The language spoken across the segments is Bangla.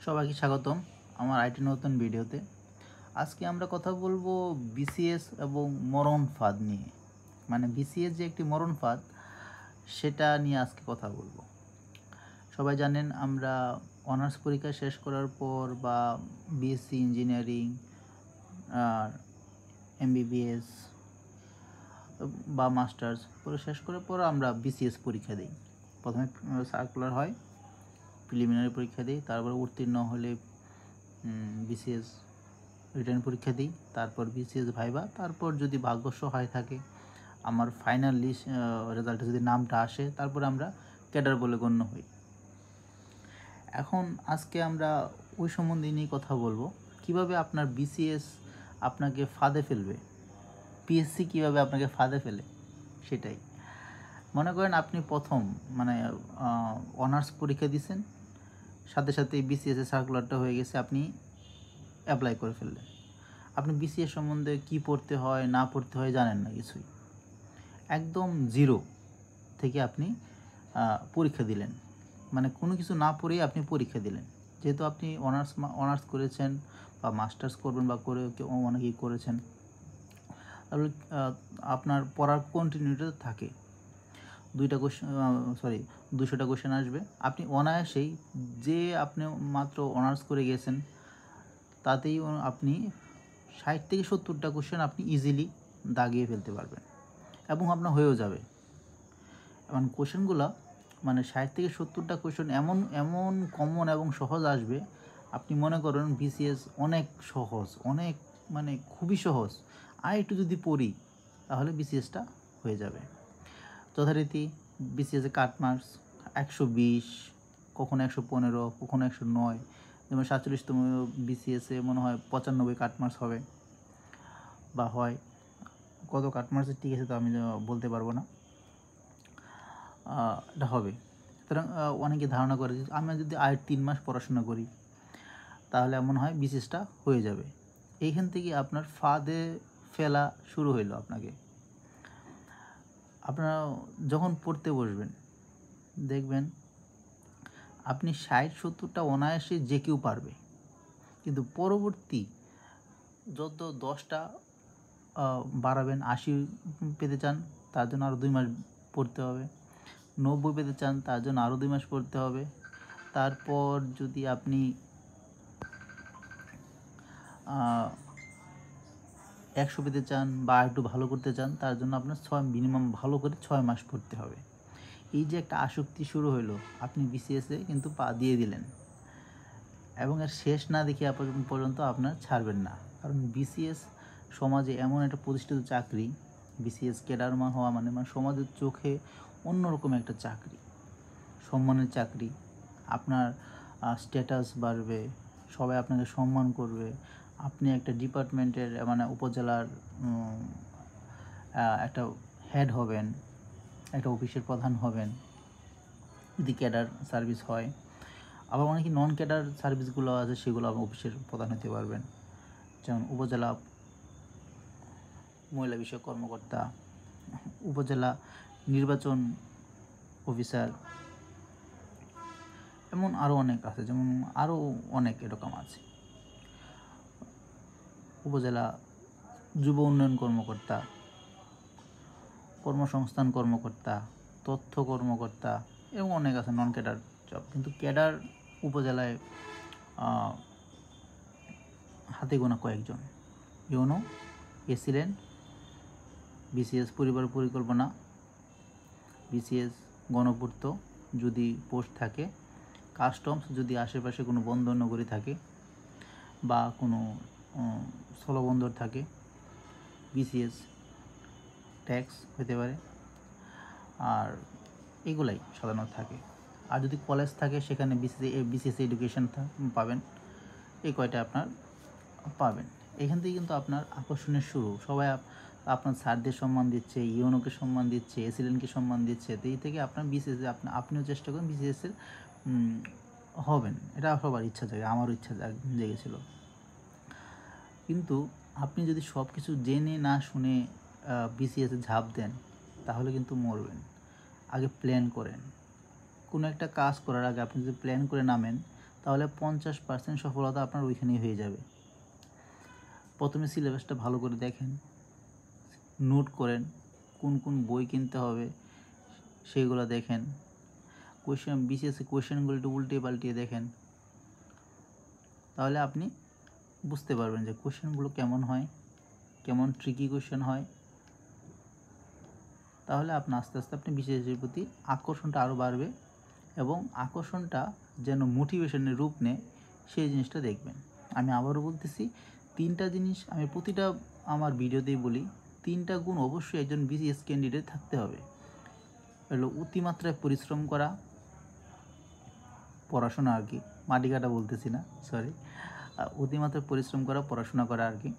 সবাইকে স্বাগতম আমার আইটি নতুন ভিডিওতে। আজকে আমরা কথা বলবো বিসিএস এবং মরণ ফাঁদ নিয়ে। মানে বিসিএস যে একটি মরণ ফাঁদ সেটা নিয়ে আজকে কথা বলবো। সবাই জানেন আমরা অনার্স পরীক্ষা শেষ করার পর বা বিএসসি ইঞ্জিনিয়ারিং আর এমবিবিএস বা মাস্টার্স পরে শেষ করার পর আমরা বিসিএস পরীক্ষা দিই। প্রথমে সার্কুলার হয়, প্রিলিমিনারি পরীক্ষা দিই, তারপর উত্তীর্ণ হলে বিসিএস রিটার্ন পরীক্ষা দিই, তারপর বিসিএস ভাইবা, তারপর যদি ভাগ্য সহায় থাকে আমার ফাইনাল লিস্ট রেজাল্টে যদি নামটা আসে তারপর আমরা ক্যাডার বলে গণ্য হই। এখন আজকে আমরা ওই সম্বন্ধে নিয়ে কথা বলবো, কিভাবে আপনার বিসিএস আপনাকে ফাঁদে ফেলবে, পিএসসি কিভাবে আপনাকে ফাঁদে ফেলে সেটাই। মনে করেন আপনি প্রথম অনার্স পরীক্ষা দিয়েছেন, সাথে সাথে বিসিএসের সার্কুলারটা হয়ে গেছে, আপনি অ্যাপ্লাই করে ফেললেন। আপনি বিসিএস সম্বন্ধে কি পড়তে হয় না পড়তে হয় জানেন না কিছুই, একদম জিরো থেকে আপনি পরীক্ষা দিলেন, মানে কোনো কিছু না পড়েই আপনি পরীক্ষা দিলেন। যেহেতু আপনি অনার্স করেছেন বা মাস্টার্স করবেন বা করে অনেকেই করেছেন, তাহলে আপনার পড়ার কন্টিনিউটি থাকে। 200টা কোশ্চেন আসবে, আপনি অনায়াসেই যে আপনি মাত্র অনার্স করে গেছেন তাতেই আপনি 60 থেকে 70টা কোশ্চেন আপনি ইজিলি দাগিয়ে ফেলতে পারবেন এবং আপনার হয়েও যাবে। এবং কোশ্চেনগুলো 60 থেকে 70টা কোশ্চেন এমন এমন কমন এবং সহজ আসবে, আপনি মনে করেন বিসিএস অনেক সহজ, অনেক খুবই সহজ, আর একটু যদি পড়ি তাহলে বিসিএসটা হয়ে যাবে। যথারীতি বিসিএসে কাট মার্কস 120, কখনো 115, কখনো 109, যেমন 47তম বিসিএসে মনে হয় 95 কাট মার্কস হবে বা হয়। কত কাট মার্কসের ঠিক আছে তো আমি বলতে পারবো না, এটা হবে। সুতরাং অনেকে ধারণা করে যে আমি যদি আর 3 মাস পড়াশোনা করি তাহলে এমন হয় বিসিএসটা হয়ে যাবে। এইখান থেকে আপনার ফাঁদে ফেলা শুরু হইলো। আপনারা যখন পড়তে বসবেন দেখবেন আপনি 60-70টা অনায়াসে যে কেউ পারবে, কিন্তু পরবর্তী যত 10টা বাড়াবেন, 80 পেতে চান তার জন্য আরও 2 মাস পড়তে হবে, 90 পেতে চান তার জন্য আরও 2 মাস পড়তে হবে, তারপর যদি আপনি 100 পেতে চান বা একটু ভালো করতে চান তার জন্য আপনার মিনিমাম ভালো করে 6 মাস পড়তে হবে। এই যে একটা আসক্তি শুরু হলো, আপনি বিসিএসে কিন্তু পা দিয়ে দিলেন এবং এর শেষ না দেখে পর্যন্ত আপনার ছাড়বেন না। কারণ বিসিএস সমাজে এমন একটা প্রতিষ্ঠিত চাকরি, বিসিএস ক্যাডার হওয়া মানে সমাজের চোখে অন্যরকম একটা চাকরি, সম্মানের চাকরি। আপনার স্ট্যাটাস বাড়বে, সবাই আপনাকে সম্মান করবে, আপনি একটা ডিপার্টমেন্টের উপজেলার একটা হেড হবেন, একটা অফিসের প্রধান হবেন যদি ক্যাডার সার্ভিস হয়। আবার অনেকে নন ক্যাডার সার্ভিসগুলো আছে সেগুলো আপনি অফিসের প্রধান হতে পারবেন, যেমন উপজেলা মহিলা বিষয়ক কর্মকর্তা, উপজেলা নির্বাচন অফিসার, এমন আরও অনেক আছে, যেমন আরও অনেক এরকম আছে। উপজেলা যুব উন্নয়ন কর্মকর্তা, কর্মসংস্থান কর্মকর্তা, তথ্য কর্মকর্তা, এবং অনেক আছে নন ক্যাডার জব। কিন্তু ক্যাডার উপজেলায় হাতে গোনা কয়েকজন। ইউনো, এসিলেন্ট, বিসিএস পরিবার পরিকল্পনা, বিসিএস গণপূর্ত যদি পোস্ট থাকে, কাস্টমস যদি আশেপাশে কোনো বন্দর নগরী থাকে বা কোনো স্থলবন্দর থাকে, বিসিএস ট্যাক্স হতে পারে, আর এগুলাই সাধারণত থাকে। আর যদি কলেজ থাকে সেখানে বিসিএস এডুকেশন পাবেন, এই কয়টা আপনার পাবেন। এখান থেকে কিন্তু আপনার আকর্ষণের শুরু। সবাই আপনার স্যারদের সম্মান দিচ্ছে, ইউনোকে সম্মান দিচ্ছে, এসিলেন্টকে সম্মান দিচ্ছে, তো এই থেকে আপনার বিসিএসে আপনিও চেষ্টা করেন বিসিএসের হবেন। এটা সবার ইচ্ছা জাগে, আমারও ইচ্ছা জেগেছিল। কিন্তু আপনি যদি সব কিছু জেনে না শুনে বিসিএসে ঝাঁপ দেন তাহলে কিন্তু মরবেন। আগে প্ল্যান করেন। কোনো একটা কাজ করার আগে আপনি যদি প্ল্যান করে নামেন তাহলে 50% সফলতা আপনার ওইখানেই হয়ে যাবে। প্রথমে সিলেবাসটা ভালো করে দেখেন, নোট করেন, কোন কোন বই কিনতে হবে সেইগুলো দেখেন, কোয়েশ্চেন বিসিএসসি কোয়েশ্চেনগুলো একটু উল্টিয়ে পাল্টিয়ে দেখেন, তাহলে আপনি বুঝতে পারবেন যে কোয়েশ্চেনগুলো কেমন হয়, কেমন ট্রিকি কোয়েশ্চেন হয়। তাহলে আপনি আস্তে আস্তে আপনি বিসিএসসির প্রতি আকর্ষণটা আরও বাড়বে, এবং আকর্ষণটা যেন মোটিভেশনের রূপ নেয় সেই জিনিসটা দেখবেন। আমি আবারও বলতেছি, 3টা জিনিস আমি প্রতিটা আমার ভিডিওতেই বলি, 3টা গুণ অবশ্যই একজন বিসিএস ক্যান্ডিডেট থাকতে হবে। হলো অতিমাত্রায় পরিশ্রম করা, পড়াশোনা আর কি, মাটি কাটা বলতেছি না, সরি, অতিমাত্রায় পরিশ্রম করা, পড়াশোনা করা আর কি,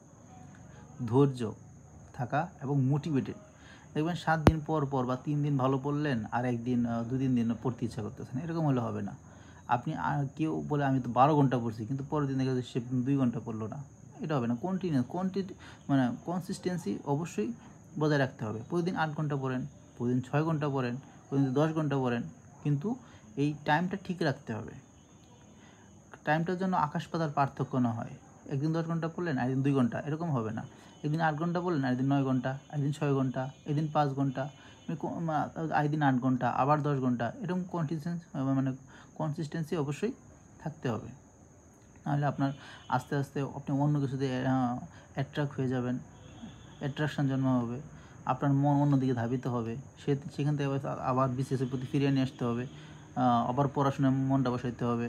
ধৈর্য থাকা এবং মোটিভেটেড। দেখবেন 7 দিন পর পর বা 3 দিন ভালো পড়লেন, আর একদিন 2-3 দিন পড়তে ইচ্ছা করতেছে না, এরকম হলে হবে না। আপনি কেউ বলে আমি তো 12 ঘন্টা পড়ছি, কিন্তু পরের দিন দেখা যাচ্ছে সে 2 ঘন্টা পড়লো না, এটা হবে না। মানে কনসিস্টেন্সি অবশ্যই বজায় রাখতে হবে। প্রতিদিন 8 ঘন্টা পড়েন, প্রতিদিন 6 ঘন্টা পড়েন, প্রতিদিন 10 ঘন্টা পড়েন, কিন্তু এই টাইমটা ঠিক রাখতে হবে। টাইমটার জন্য আকাশ পাতাল পার্থক্য না হয়। একদিন 10 ঘন্টা পড়লেন, একদিন 2 ঘন্টা, এরকম হবে না। একদিন 8 ঘন্টা পড়লেন, একদিন 9 ঘন্টা, একদিন 6 ঘন্টা, একদিন 5 ঘন্টা, একদিন 8 ঘন্টা, আবার 10 ঘন্টা, এরকম কনসিস্টেন্সি অবশ্যই থাকতে হবে। নাহলে আপনার আস্তে আস্তে আপনি অন্য কিছুতে অ্যাট্রাক্ট হয়ে যাবেন, অ্যাট্রাকশান জন্ম হবে, আপনার মন অন্যদিকে ধাবিত হবে, সেখান থেকে আবার বিসিএসের প্রতি ফিরিয়ে নিয়ে আসতে হবে, আবার পড়াশোনায় মনটা বসাইতে হবে,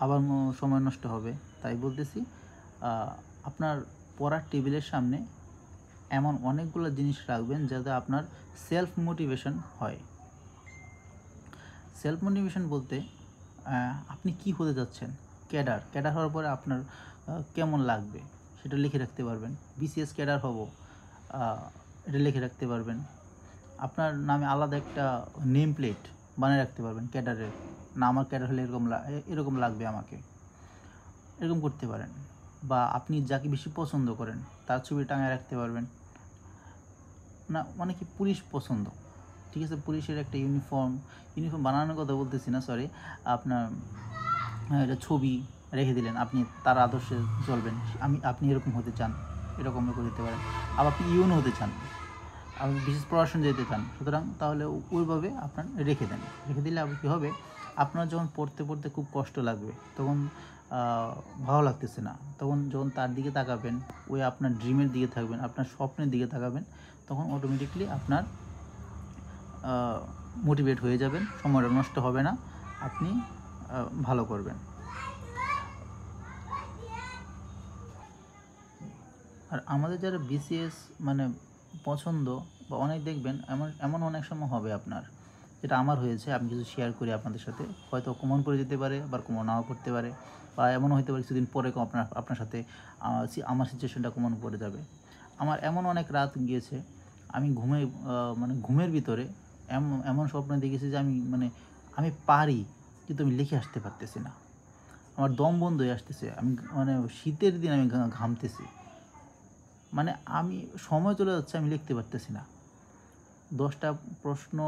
আবার সময় নষ্ট হবে। তাই বলতেছি, আপনার পড়ার টেবিলের সামনে এমন অনেকগুলো জিনিস রাখবেন যাতে আপনার সেলফ মোটিভেশন হয়। সেলফ মোটিভেশন বলতে আপনি কি হতে যাচ্ছেন, ক্যাডার হওয়ার পরে আপনার কেমন লাগবে সেটা লিখে রাখতে পারবেন। বিসিএস ক্যাডার হব, এটা লিখে রাখতে পারবেন। আপনার নামে আলাদা একটা নেম প্লেট বানিয়ে রাখতে পারবেন ক্যাডারের, না আমার ক্যাডার হলে এরকম লাগবে আমাকে, এরকম করতে পারেন। বা আপনি যাকে বেশি পছন্দ করেন তার ছবি টাঙায় রাখতে পারবেন। না অনেকে পুলিশ পছন্দ, ঠিক আছে, পুলিশের একটা ইউনিফর্ম বানানোর কথা বলতেছি না, সরি, আপনার এটা ছবি রেখে দিলেন, আপনি তার আদর্শে চলবেন, আপনি এরকম হতে চান, এরকম করে দিতে পারেন। আবার আপনি ইউন হতে চান, আপনি বিশেষ পড়াশোনা যেতে চান, সুতরাং তাহলে ওইভাবে আপনার রেখে দিলে আবার কী হবে, আপনার যখন পড়তে পড়তে খুব কষ্ট লাগবে, তখন ভালো লাগতেছে না, তখন যখন তার দিকে তাকাবেন, ওই আপনার ড্রিমের দিকে থাকবেন, আপনার স্বপ্নের দিকে তাকাবেন, তখন অটোমেটিকলি আপনার মোটিভেট হয়ে যাবেন, সময়টা নষ্ট হবে না, আপনি ভালো করবেন। আর আমাদের যারা বিসিএস মানে পছন্দ, বা অনেক দেখবেন এমন অনেক সময় হবে আপনার, যেটা আমার হয়েছে, আমি কিছু শেয়ার করি আপনাদের সাথে, হয়তো কমন পড়ে যেতে পারে, আবার কমন নাও পড়তে পারে, বা এমনও হতে পারে কিছুদিন পরে আপনার সাথে আমার সিচুয়েশনটা কমন পড়ে যাবে। আমার এমন অনেক রাত গিয়েছে, আমি ঘুমের ভিতরে এমন স্বপ্ন দেখেছি যে আমি পারি, কিন্তু আমি লিখে আসতে পারতেছি না, আমার দম বন্ধ হয়ে আসতেছে, আমি শীতের দিন আমি ঘামতেছি, আমি সময় চলে যাচ্ছে, আমি লিখতে পারতেছি না। 10টা প্রশ্ন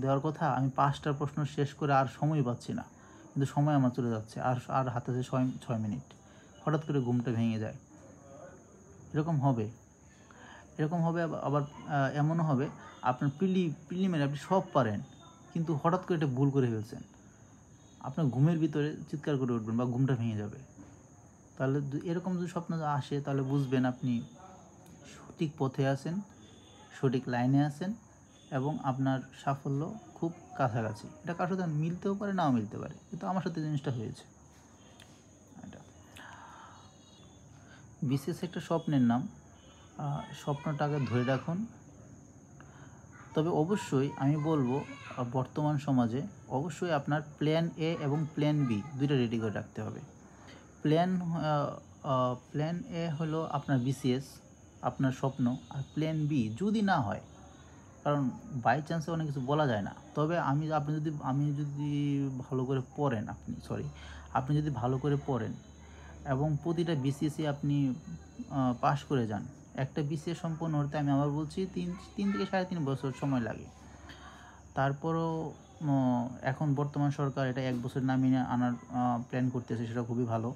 দেওয়ার কথা, আমি 5টা প্রশ্ন শেষ করে আর সময় পাচ্ছি না, কিন্তু সময় আমার চলে যাচ্ছে, আর হাতে আছে 6 মিনিট, হঠাৎ করে ঘুমটা ভেঙে যায়। এরকম হবে। আবার এমনও হবে, আপনার প্রিলিমিনারি আপনি সব পারেন, কিন্তু হঠাৎ করে এটা ভুল করে ফেলছেন, আপনার ঘুমের ভিতরে চিৎকার করে উঠবেন বা ঘুমটা ভেঙে যাবে। তাহলে এরকম যদি স্বপ্ন আসে, তাহলে বুঝবেন আপনি সঠিক পথে আছেন, সঠিক লাইনে আছেন, এবং আপনার সাফল্য খুব কাছাকাছি। এটা কারোর সাথে মিলতেও পারে, নাও মিলতে পারে, কিন্তু আমার সাথে জিনিসটা হয়েছে। এটা বিশেষ একটা স্বপ্নের নাম, স্বপ্নটাকে ধরে রাখুন। তবে অবশ্যই আমি বলবো, বর্তমান সমাজে অবশ্যই আপনার প্ল্যান এ এবং প্ল্যান বি দুইটা রেডি করে রাখতে হবে। প্ল্যান এ হলো আপনার বিসিএস, আপনার স্বপ্ন, আর প্ল্যান বি যদি না হয়, কারণ বাই চান্সে অনেক কিছু বলা যায় না, তবে আপনি যদি ভালো করে পড়েন, আপনি যদি ভালো করে পড়েন এবং প্রতিটা বিসিএসই আপনি পাশ করে যান, একটা বিসিএস সম্পন্ন হতে আমি আবার বলছি 3 থেকে 3.5 বছর সময় লাগে। তারপরও এখন বর্তমান সরকার এটা 1 বছর নামিয়ে আনার প্ল্যান করতেছে, সেটা খুবই ভালো।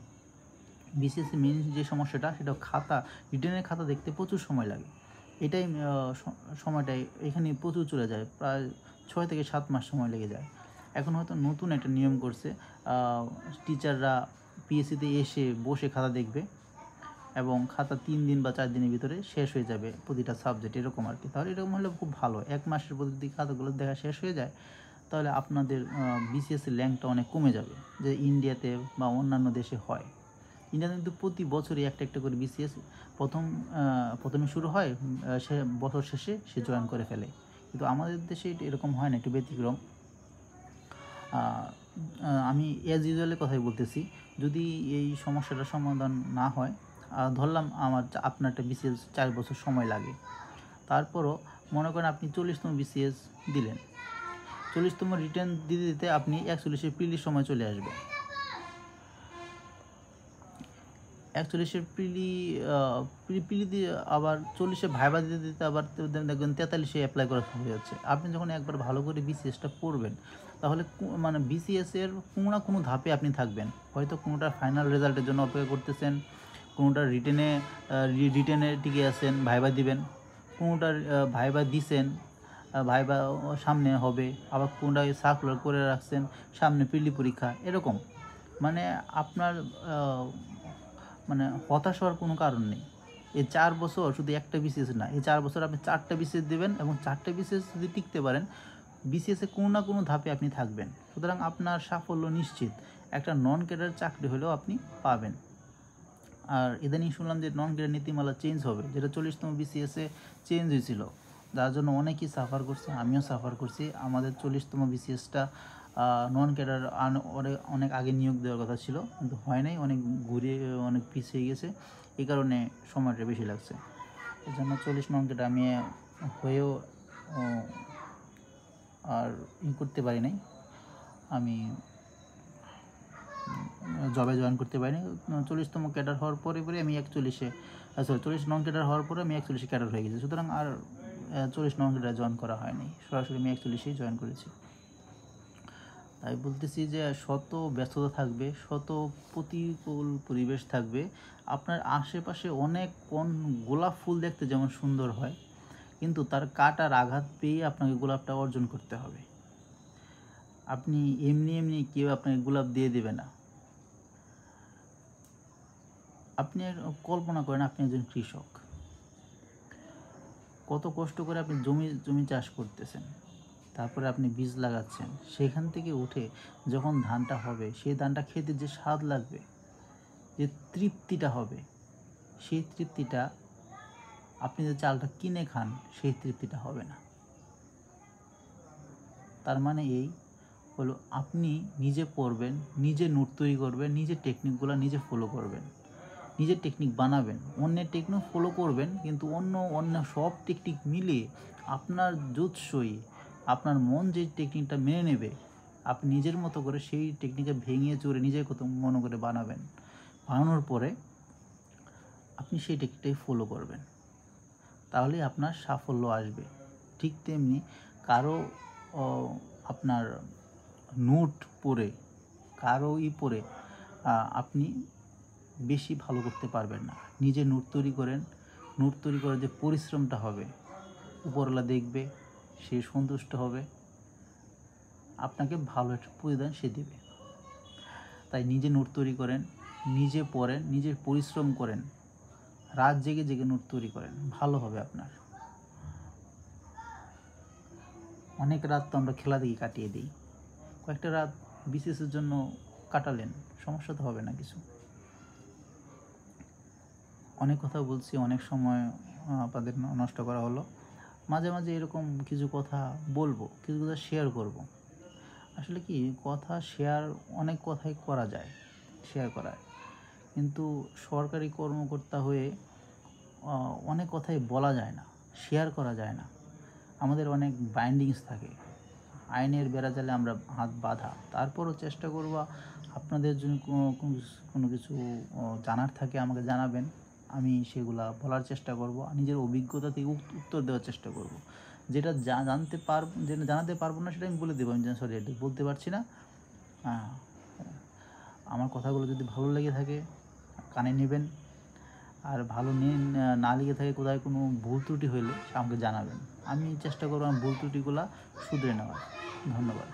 বিসিএসসি মেইন যে সমস্যাটা, সেটা খাতা, রিটেনের খাতা দেখতে প্রচুর সময় লাগে। এটাই সময়টাই এখানে প্রচুর চলে যায়, প্রায় 6 থেকে 7 মাস সময় লেগে যায়। এখন হয়তো নতুন একটা নিয়ম করছে, টিচাররা পিএসসিতে এসে বসে খাতা দেখবে এবং খাতা 3 দিন বা 4 দিনের ভিতরে শেষ হয়ে যাবে প্রতিটা সাবজেক্ট, এরকম আর কি। তাহলে এরকম হলে খুব ভালো, 1 মাসের প্রতি খাতাগুলো দেখা শেষ হয়ে যায়, তাহলে আপনাদের বিসিএসসির র্যাঙ্কটা অনেক কমে যাবে, যে ইন্ডিয়াতে বা অন্যান্য দেশে হয়। ইন্ডিয়াতে কিন্তু প্রতি বছরই একটা একটা করে বিসিএস প্রথমে শুরু হয়, সে বছর শেষে সে জয়েন করে ফেলে। কিন্তু আমাদের দেশে এরকম হয় না, একটু ব্যতিক্রম। আমি অ্যাজ ইউজুয়ালের কথাই বলতেছি। যদি এই সমস্যাটার সমাধান না হয়, ধরলাম আপনারটা বিসিএস 4 বছর সময় লাগে, তারপরও মনে করেন আপনি 40তম বিসিএস দিলেন, 40তম রিটার্ন দিতে দিতে আপনি 41 প্রিলির সময় চলে আসবে। 41 প্রিলি দিয়ে আবার 40 ভাইবা দিতে দিতে আবার দেখবেন 43 অ্যাপ্লাই করা হয়ে যাচ্ছে। আপনি যখন একবার ভালো করে বিসিএসটা পড়বেন, তাহলে মানে বিসিএসের কোনো না কোনো ধাপে আপনি থাকবেন। হয়তো কোনোটা ফাইনাল রেজাল্টের জন্য অপেক্ষা করতেছেন, কোনোটা রিটেনে টিকে আছেন, ভাইবা দিবেন, কোনোটার ভাইবা দিছেন, ভাইবা সামনে হবে, আবার কোনোটা সার্কুলার করে রাখছেন, সামনে প্রিলি পরীক্ষা, এরকম। মানে আপনার মানে হতাশ হওয়ার কোনো কারণ নেই। এই 4 বছর শুধু একটা বিসিএস না, এই 4 বছর আপনি 4টা বিসিএস দেবেন এবং 4টা বিসিএস যদি টিকতে পারেন, বিসিএসে কোনো না কোনো ধাপে আপনি থাকবেন। সুতরাং আপনার সাফল্য নিশ্চিত। একটা নন ক্যাডার চাকরি হলেও আপনি পাবেন। আর ইদানিং শুনলাম যে নন ক্যাডার নীতিমালা চেঞ্জ হবে, যেটা 40তম বিসিএসে চেঞ্জ হয়েছিল, যার জন্য অনেকেই সাফার করছে, আমিও সাফার করছি। আমাদের 40তম বিসিএসটা নন ক্যাডার অনেক আগে নিয়োগ দেওয়ার কথা ছিল, কিন্তু হয় নাই, অনেক পিছিয়ে গেছে, এই কারণে সময়টা বেশি লাগছে। এই জন্য 40 নন ক্যাডার আমি হয়েও আর করতে পারি নাই, আমি জবে জয়েন করতে পারিনি। 40তম ক্যাডার হওয়ার পরে আমি 40 নন ক্যাডার হওয়ার পরে আমি 41 ক্যাডার হয়ে গেছি, সুতরাং আর 40 নন ক্যাডার জয়েন করা হয়নি, সরাসরি আমি 41 জয়েন করেছি। তাই বলতেছি যে শত ব্যস্ততা থাকবে, শত প্রতিকূল পরিবেশ থাকবে, আপনার আশেপাশে অনেক গোলাপ ফুল দেখতে যেমন সুন্দর হয়, কিন্তু তার কাটার আঘাত পেয়ে আপনাকে গোলাপটা অর্জন করতে হবে। আপনি এমনি এমনি কেউ আপনাকে গোলাপ দিয়ে দেবে না। আপনি কল্পনা করেন, আপনি একজন কৃষক, কত কষ্ট করে আপনি জমি চাষ করতেছেন, তারপরে আপনি বীজ লাগাচ্ছেন, সেখান থেকে উঠে যখন ধানটা হবে, সেই ধানটা খেতে যে স্বাদ লাগবে, যে তৃপ্তিটা হবে, সেই তৃপ্তিটা আপনি যে চালটা কিনে খান, সেই তৃপ্তিটা হবে না। তার মানে এই হলো, আপনি নিজে পড়বেন, নিজে নোট তৈরি করবেন, নিজের টেকনিকগুলো নিজে ফলো করবেন, নিজের টেকনিক বানাবেন, অন্যের টেকনিক ফলো করবেন, কিন্তু অন্য সব টেকনিক মিলিয়ে আপনার জুৎসই, আপনার মন যে টেকনিকটা মেনে নেবে, আপনি নিজের মতো করে সেই টেকনিকে ভেঙে চড়ে নিজের কত মনে করে বানাবেন। বানানোর পরে আপনি সেই টেকনিকটাই ফলো করবেন, তাহলেই আপনার সাফল্য আসবে। ঠিক তেমনি কারো আপনার নোট পড়ে, পড়ে আপনি বেশি ভালো করতে পারবেন না। নিজে নোট তৈরি করেন, নোট তৈরি করার যে পরিশ্রমটা হবে, উপরওয়ালা দেখবে, সে সন্তুষ্ট হবে, আপনাকে ভালো একটা প্রতিদান সে দেবে। তাই নিজে নোট তৈরি করেন, নিজে পড়েন, নিজের পরিশ্রম করেন, রাত জেগে জেগে নোট তৈরি করেন, ভালো হবে আপনার। অনেক রাত তো আমরা খেলা দেখি কাটিয়ে দিই, কয়েকটা রাত বিসিএসের জন্য কাটালেন, সমস্যা তো হবে না কিছু। অনেক কথা বলছি, অনেক সময় আপনাদের নষ্ট করা হলো। মাঝে মাঝে এরকম কিছু কথা বলবো, কিছু কথা শেয়ার করব। আসলে কি, কথা শেয়ার, অনেক কথাই করা যায়, শেয়ার করা, কিন্তু সরকারি কর্মকর্তা হয়ে অনেক কথাই বলা যায় না, শেয়ার করা যায় না। আমাদের অনেক বাইন্ডিংস থাকে, আইনের বেড়াজালে আমরা হাত বাঁধা। তারপরও চেষ্টা করব, আপনাদের যদি কোনো কিছু জানার থাকে আমাকে জানাবেন, আমি সেগুলা বলার চেষ্টা করব, নিজের অভিজ্ঞতা থেকে উত্তর দেওয়ার চেষ্টা করব। যেটা জানাতে পারবো না সেটা আমি বলে দেবো, আমি সরি এটা বলতে পারছি না। আমার কথাগুলো যদি ভালো লেগে থাকে কানে নেবেন, আর ভালো না লেগে থাকে কোথায় কোনো ভুল ত্রুটি হইলে আমাকে জানাবেন, আমি চেষ্টা করবো আমার ভুল ত্রুটিগুলো শুধরে নেওয়ার। ধন্যবাদ।